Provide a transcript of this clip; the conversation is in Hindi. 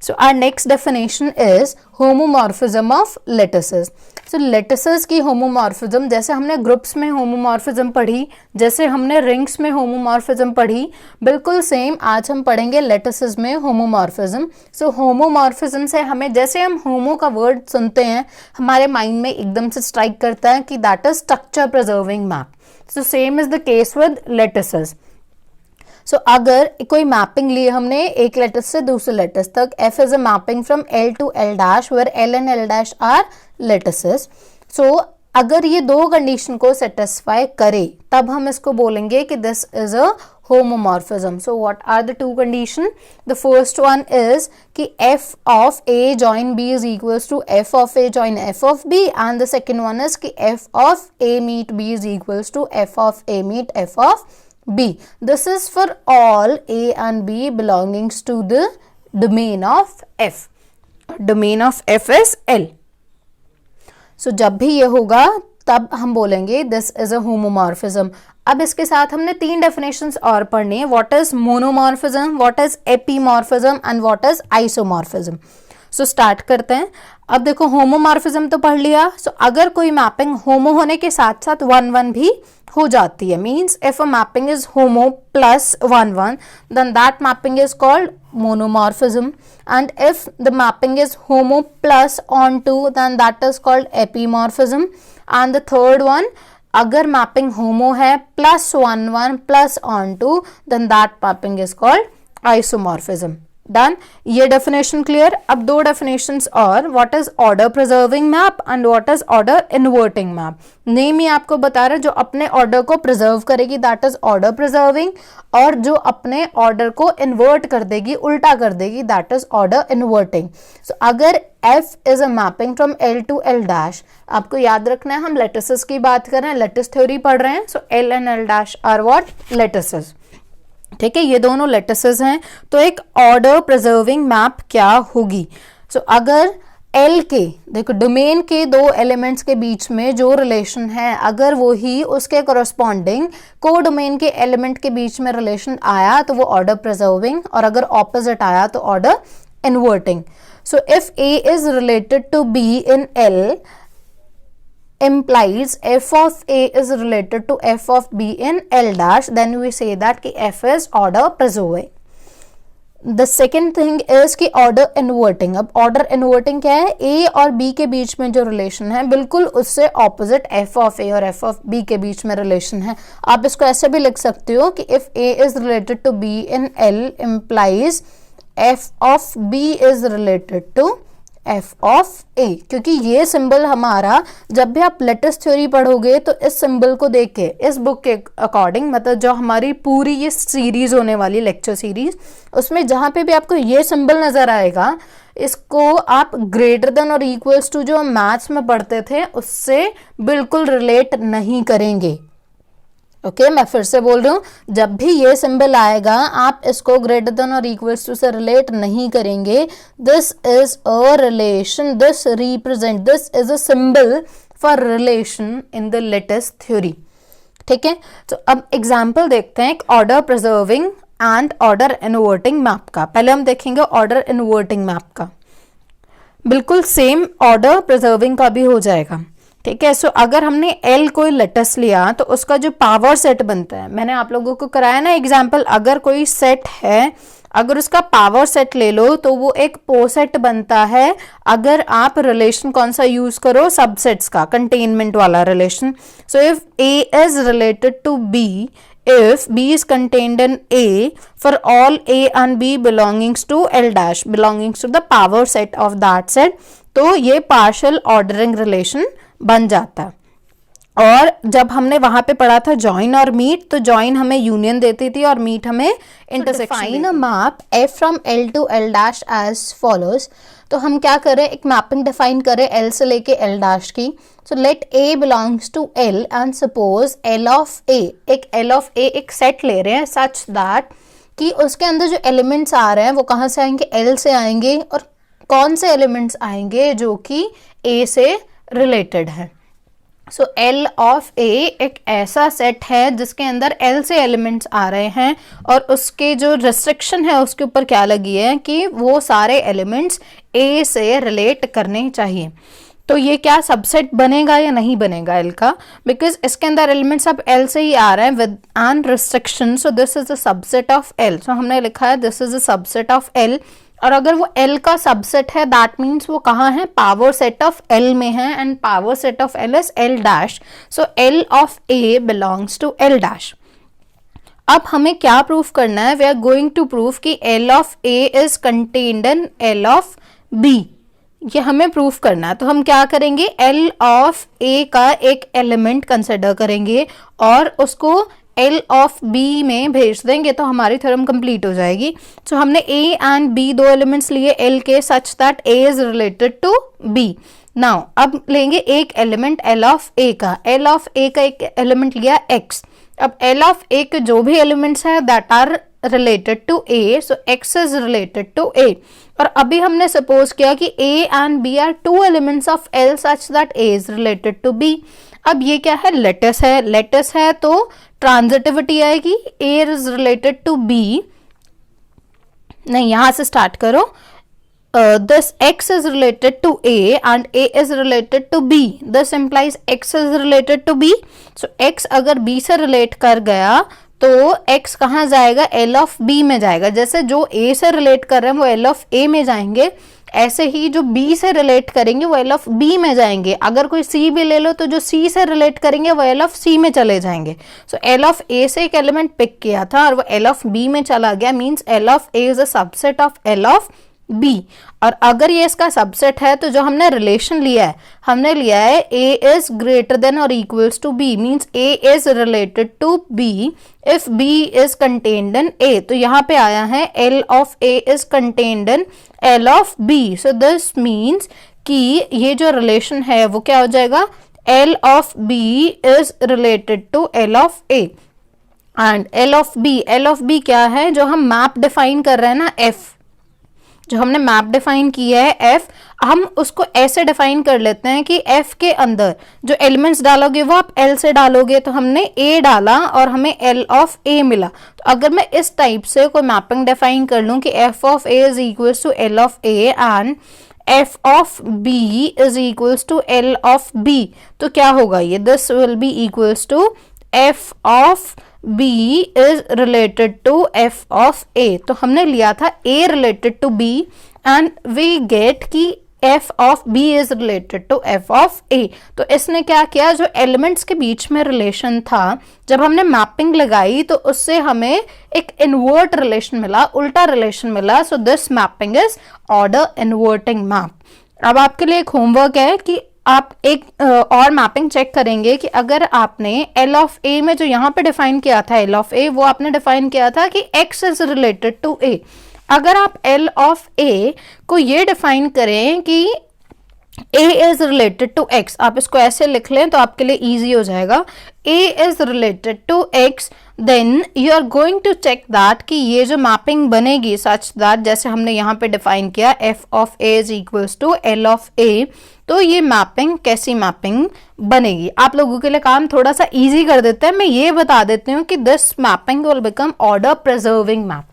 So our next definition is homomorphism of lattices. So lattices की homomorphism, जैसे हमने ग्रुप्स में homomorphism पढ़ी, जैसे हमने रिंग्स में homomorphism पढ़ी, बिल्कुल सेम आज हम पढ़ेंगे lattices में homomorphism. So homomorphism से हमें, जैसे हम homo का वर्ड सुनते हैं हमारे माइंड में एकदम से स्ट्राइक करता है कि that is structure preserving map. So same is the case with lattices. सो अगर कोई मैपिंग लिए हमने एक लेटिस से दूसरे लेटिस तक, F is a mapping from L to L dash where L and L dash are lattices. So अगर ये दो कंडीशन को सेटिस्फाई करे तब हम इसको बोलेंगे कि this is a homomorphism. So what are the two condition? The first one is कि f of a join b is equals to f of a join f of b, and the second one is कि f of a meet b is equals to f of a meet f of b. This is for all a and b belongings to the domain of f. Domain of f is L. So जब भी ये होगा तब हम बोलेंगे दिस इज अ होमोमॉर्फिज्म. अब इसके साथ हमने तीन डेफिनेशंस और पढ़नी है. What is monomorphism, what is epimorphism and what is isomorphism. So start करते हैं. अब देखो होमोमॉर्फिज्म तो पढ़ लिया. सो अगर कोई मैपिंग होमो होने के साथ साथ 1-1 भी हो जाती है, means if a mapping is homo plus 1-1 then that mapping is called monomorphism, and if the mapping is homo plus onto then that is called epimorphism. And the third one, अगर मैपिंग होमो है plus 1-1 plus onto then that mapping is called isomorphism. Done. ये डेफिनेशन क्लियर. अब दो डेफिनेशंस और, what is order preserving map and what is order inverting map. Name ही आपको बता रहा है, जो अपने ऑर्डर को प्रिजर्व करेगी दैट इज ऑर्डर प्रिजर्विंग, और जो अपने ऑर्डर को इन्वर्ट कर देगी, उल्टा कर देगी, that is order inverting. So अगर f is a mapping from l to l dash, आपको याद रखना है हम लेटिसेस की बात कर रहे हैं, लेटिस थ्योरी पढ़ रहे हैं. So l and l dash are what, lattices. ठीक है, ये दोनों लेटिसेस हैं. तो एक ऑर्डर प्रिजर्विंग मैप क्या होगी. सो अगर एल के, देखो डोमेन के दो एलिमेंट्स के बीच में जो रिलेशन है, अगर वो ही उसके कोरस्पॉन्डिंग को डोमेन के एलिमेंट के बीच में रिलेशन आया तो वो ऑर्डर प्रिजर्विंग, और अगर ऑपोजिट आया तो order inverting. So if A is related to B in L implies f of a is related to f of b in L dash, then we say that कि f is order preserving. The second thing is कि order inverting. अब order inverting क्या है, a और b के बीच में जो relation है बिल्कुल उससे opposite f of a और f of b के बीच में relation है. आप इसको ऐसे भी लिख सकते हो कि if a is related to b in L implies f of b is related to f of a, क्योंकि ये सिंबल हमारा, जब भी आप लेटिस थ्योरी पढ़ोगे तो इस सिंबल को देख के, इस बुक के अकॉर्डिंग, मतलब जो हमारी पूरी ये सीरीज होने वाली लेक्चर सीरीज, उसमें जहाँ पे भी आपको ये सिंबल नजर आएगा, इसको आप ग्रेटर देन और इक्वल्स टू जो मैथ्स में पढ़ते थे उससे बिल्कुल रिलेट नहीं करेंगे. ओके, मैं फिर से बोल रही हूँ, जब भी ये सिंबल आएगा आप इसको ग्रेटर देन और इक्वल्स टू से रिलेट नहीं करेंगे. This is a relation, this represent, this is a symbol for relation in the lattice theory. ठीक है, तो अब एग्जाम्पल देखते हैं एक order preserving and order inverting map का. पहले हम देखेंगे ऑर्डर इन्वर्टिंग मैप का. बिल्कुल सेम ऑर्डर प्रिजर्विंग का भी हो जाएगा. ठीक है, सो अगर हमने L कोई लेटिस लिया तो उसका जो पावर सेट बनता है, मैंने आप लोगों को कराया ना एग्जाम्पल, अगर कोई सेट है, अगर उसका पावर सेट ले लो तो वो एक पोसेट बनता है. अगर आप रिलेशन कौन सा यूज करो, सबसेट्स का, कंटेनमेंट वाला relation. So if A is related to B, if B is contained in A for all A and B belongings to L dash, belongings to the power set of that set, तो ये पार्शियल ऑर्डरिंग रिलेशन बन जाता. और जब हमने वहां पे पढ़ा था जॉइन और मीट, तो जॉइन हमें यूनियन देती थी और मीट हमें intersection. Fine a map f from L to L dash as follows. तो हम क्या करें, एक मैपिंग डिफाइन करें L से लेके L डैश की. So let A belongs to L and suppose L of A, एक L ऑफ A एक सेट ले रहे हैं सच दैट कि उसके अंदर जो एलिमेंट्स आ रहे हैं वो कहाँ से आएंगे, L से आएंगे, और कौन से एलिमेंट्स आएंगे जो कि A से रिलेटेड है. सो एल ऑफ ए एक ऐसा सेट है जिसके अंदर एल से एलिमेंट्स आ रहे हैं और उसके जो रिस्ट्रिक्शन है उसके ऊपर क्या लगी है कि वो सारे एलिमेंट्स ए से रिलेट करने चाहिए। तो ये क्या सबसेट बनेगा या नहीं बनेगा एल का, बिकॉज इसके अंदर एलिमेंट्स अब एल से ही आ रहे हैं with an restriction, so this is a subset of L. So हमने लिखा है this is a subset of L, और अगर वो L का सबसेट है दैट मीन्स वो कहाँ है, पावर सेट ऑफ L में है, and power set of L is L dash, so L of A belongs to L dash. अब हमें क्या प्रूफ करना है, we are going to proof कि L of A is contained in L of B, ये हमें प्रूफ करना है। तो हम क्या करेंगे, L ऑफ A का एक एलिमेंट कंसिडर करेंगे और उसको L ऑफ B में भेज देंगे तो हमारी थ्योरम कंप्लीट हो जाएगी। सो हमने A एंड B दो एलिमेंट्स लिए L के such that A is related to B। Now अब लेंगे एक एलिमेंट L ऑफ A का, L ऑफ A का एक एलिमेंट लिया X। अब L ऑफ A के जो भी एलिमेंट्स हैं that are related to A, so X is related to A। और अभी हमने सपोज किया कि A and B are two elements of L such that A is related to B। अब ये क्या है, लेटिस है, लेटिस है तो ट्रांजिटिविटी आएगी, A is related to B, नहीं यहां से स्टार्ट करो, this X is related to A and A is related to B, this implies X is related to B, so X अगर B से relate कर गया तो X कहाँ जाएगा, L ऑफ B में जाएगा। जैसे जो A से relate कर रहे हैं वो L ऑफ A में जाएंगे, ऐसे ही जो B से रिलेट करेंगे वो L ऑफ B में जाएंगे। अगर कोई C भी ले लो तो जो C से रिलेट करेंगे वो L ऑफ C में चले जाएंगे। सो L ऑफ A से एक एलिमेंट पिक किया था और वो L ऑफ B में चला गया, means L of A is a subset of L of B। और अगर ये इसका सबसेट है तो जो हमने रिलेशन लिया है, हमने लिया है A इज ग्रेटर देन और equals to B, means A is related to B if B is contained in A। तो यहाँ पे आया है L of A is contained in L of B, so this means कि ये जो रिलेशन है वो क्या हो जाएगा, L of B is related to L of A and L of B क्या है, जो हम मैप डिफाइन कर रहे हैं ना F, जो हमने मैप डिफाइन किया है F, हम उसको ऐसे डिफाइन कर लेते हैं कि F के अंदर जो एलिमेंट्स डालोगे वो आप L से डालोगे, तो हमने A डाला और हमें L ऑफ A मिला। तो अगर मैं इस टाइप से कोई मैपिंग डिफाइन कर लूं कि F of A is equals to L of A and F of B is equals to L of B, तो क्या होगा ये, this will be equals to F of B is related to F of A। तो हमने लिया था A related to B and we get कि F of B is related to F of A। तो इसने क्या किया, जो एलिमेंट्स के बीच में रिलेशन था जब हमने मैपिंग लगाई तो उससे हमें एक इनवर्ट रिलेशन मिला, उल्टा रिलेशन मिला। So this mapping is order inverting map. अब आपके लिए एक होमवर्क है कि आप एक और मैपिंग चेक करेंगे कि अगर आपने L ऑफ A में जो यहाँ पे डिफाइन किया था L ऑफ A, वो आपने डिफाइन किया था कि X is related to A। अगर आप L ऑफ A को ये डिफाइन करें कि A is related to X, आप इसको ऐसे लिख लें तो आपके लिए इजी हो जाएगा, A is related to X, then you are going to check that कि ये जो मैपिंग बनेगी सच दैट, जैसे हमने यहाँ पे डिफाइन किया F of A is equals to L of A, तो ये मैपिंग कैसी मैपिंग बनेगी। आप लोगों के लिए काम थोड़ा सा इजी कर देते हैं, मैं ये बता देती हूँ कि this mapping will become order preserving map.